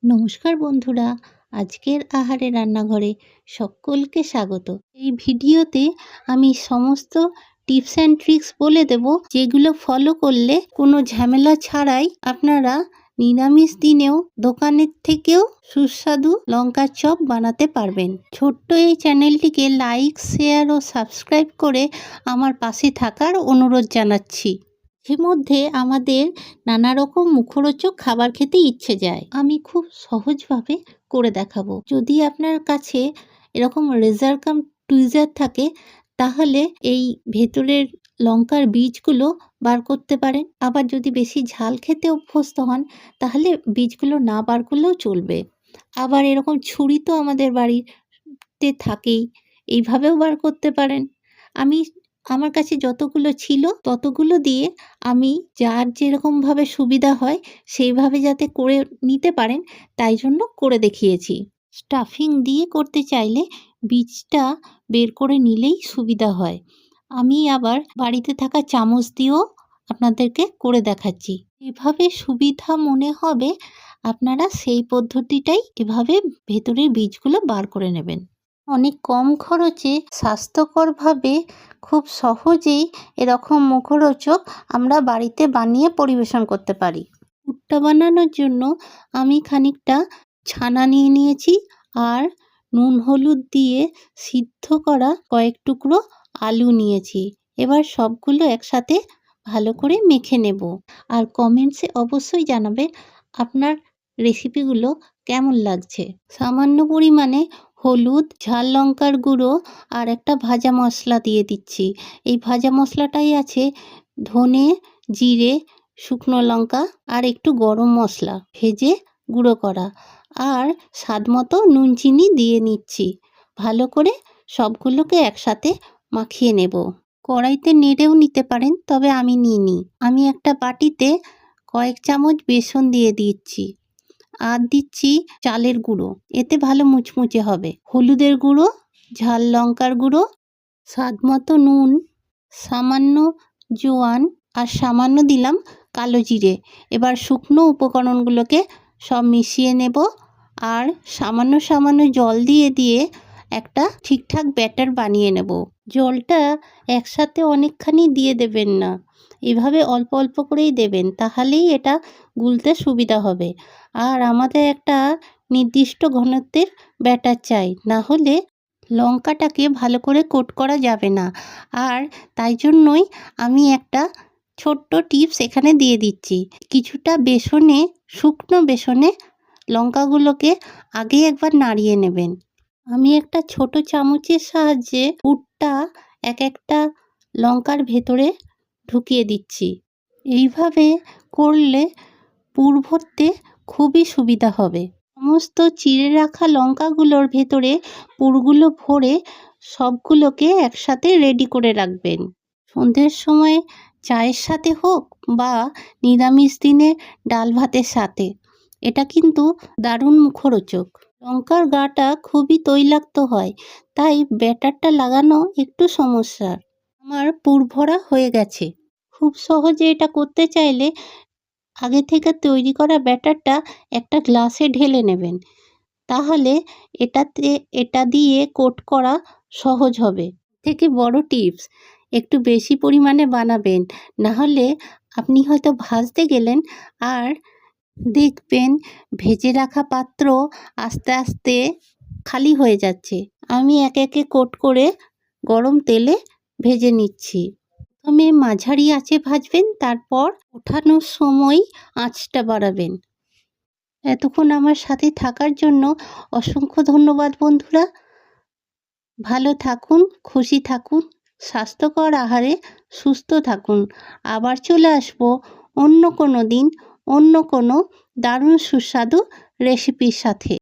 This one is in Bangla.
নমস্কার বন্ধুরা, আজকের আহারে রান্নাঘরে সকলকে স্বাগত। এই ভিডিওতে আমি সমস্ত টিপস অ্যান্ড ট্রিক্স বলে দেব, যেগুলো ফলো করলে কোনো ঝামেলা ছাড়াই আপনারা নিরামিষ দিনেও দোকানের থেকেও সুস্বাদু লঙ্কার চপ বানাতে পারবেন। ছোট্ট এই চ্যানেলটিকে লাইক, শেয়ার ও সাবস্ক্রাইব করে আমার পাশে থাকার অনুরোধ জানাচ্ছি। এর মধ্যে আমাদের নানা রকম মুখরোচক খাবার খেতে ইচ্ছে যায়। আমি খুব সহজভাবে করে দেখাবো। যদি আপনার কাছে এরকম রেজার কাম টুইজার থাকে, তাহলে এই ভেতরের লঙ্কার বীজগুলো বার করতে পারেন। আবার যদি বেশি ঝাল খেতে অভ্যস্ত হন, তাহলে বীজগুলো না বার করলেও চলবে। আবার এরকম ছুরি তো আমাদের বাড়িতে থাকেই, এইভাবেও বার করতে পারেন। আমার কাছে যতগুলো ছিল ততগুলো দিয়ে আমি যার যেরকমভাবে সুবিধা হয় সেইভাবে যাতে করে নিতে পারেন, তাই জন্য করে দেখিয়েছি। স্টাফিং দিয়ে করতে চাইলে বীজটা বের করে নিলেই সুবিধা হয়। আমি আবার বাড়িতে থাকা চামচ দিয়েও আপনাদেরকে করে দেখাচ্ছি। এভাবে সুবিধা মনে হবে, আপনারা সেই পদ্ধতিটাই এভাবে ভেতরের বীজগুলো বার করে নেবেন। অনেক কম খরচে স্বাস্থ্যকরভাবে খুব সহজেই এরকম মুখরোচক আমরা বাড়িতে বানিয়ে পরিবেশন করতে পারি। পুরটা বানানোর জন্য আমি খানিকটা ছানা নিয়ে নিয়েছি, আর নুন হলুদ দিয়ে সিদ্ধ করা কয়েক টুকরো আলু নিয়েছি। এবার সবগুলো একসাথে ভালো করে মেখে নেব। আর কমেন্টসে অবশ্যই জানাবেন আপনার রেসিপিগুলো কেমন লাগছে। সামান্য পরিমাণে হলুদ, ঝাল লঙ্কার গুঁড়ো আর একটা ভাজা মশলা দিয়ে দিচ্ছি। এই ভাজা মশলাটাই আছে ধনে, জিরে, শুকনো লঙ্কা আর একটু গরম মশলা ভেজে গুঁড়ো করা, আর স্বাদ মতো নুন চিনি দিয়ে নিচ্ছি। ভালো করে সবগুলোকে একসাথে মাখিয়ে নেব। কড়াইতে নেড়েও নিতে পারেন, তবে আমি নিইনি। আমি একটা বাটিতে কয়েক চামচ বেসন দিয়ে দিচ্ছি, আর দিচ্ছি চালের গুঁড়ো, এতে ভালো মুচমুচে হবে। হলুদের গুঁড়ো, ঝাল লঙ্কার গুঁড়ো, স্বাদ মতো নুন, সামান্য জোয়ান আর সামান্য দিলাম কালো জিরে। এবার শুকনো উপকরণগুলোকে সব মিশিয়ে নেব, আর সামান্য সামান্য জল দিয়ে একটা ঠিকঠাক ব্যাটার বানিয়ে নেব। জলটা একসাথে অনেকখানি দিয়ে দেবেন না, এভাবে অল্প অল্প করেই দেবেন, তাহলেই এটা গুলতে সুবিধা হবে। আর আমাদের একটা নির্দিষ্ট ঘনত্বের ব্যাটার চাই, না হলে লঙ্কাটাকে ভালো করে কোট করা যাবে না। আর তাই জন্যই আমি একটা ছোট্ট টিপস এখানে দিয়ে দিচ্ছি। কিছুটা বেসনে, শুকনো বেসনে লঙ্কাগুলোকে আগে একবার নাড়িয়ে নেবেন। আমি একটা ছোট চামচের সাহায্যে পুরটা এক একটা লঙ্কার ভেতরে ঢুকিয়ে দিচ্ছি। এইভাবে করলে পুর ভরতে খুবই সুবিধা হবে। সমস্ত চিড়ে রাখা লঙ্কাগুলোর ভেতরে পুরগুলো ভরে সবগুলোকে একসাথে রেডি করে রাখবেন। সন্ধ্যের সময় চায়ের সাথে হোক বা নিরামিষ দিনে ডাল ভাতের সাথে, এটা কিন্তু দারুণ মুখরোচক। লঙ্কার গাটা খুবই তৈলাক্ত হয়, তাই ব্যাটারটা লাগানো একটু সমস্যার। আমার পুর ভরা হয়ে গেছে। খুব সহজে এটা করতে চাইলে আগে থেকে তৈরি করা ব্যাটারটা একটা গ্লাসে ঢেলে নেবেন, তাহলে এটা দিয়ে কোট করা সহজ হবে। থেকে বড় টিপস, একটু বেশি পরিমাণে বানাবেন, না হলে আপনি হয়তো ভাজতে গেলেন আর দেখবেন ভেজে রাখা পাত্র আস্তে আস্তে খালি হয়ে যাচ্ছে। আমি একে একে কোট করে গরম তেলে ভেজে নিচ্ছি। প্রথমে মাঝারি আঁচে ভাজবেন, তারপর ওঠানোর সময় আঁচটা বাড়াবেন। এতক্ষণ আমার সাথে থাকার জন্য অসংখ্য ধন্যবাদ বন্ধুরা। ভালো থাকুন, খুশি থাকুন, স্বাস্থ্যকর আহারে সুস্থ থাকুন। আবার চলে আসবো অন্য কোনো দিন, অন্য কোনো দারুণ সুস্বাদু রেসিপির সাথে।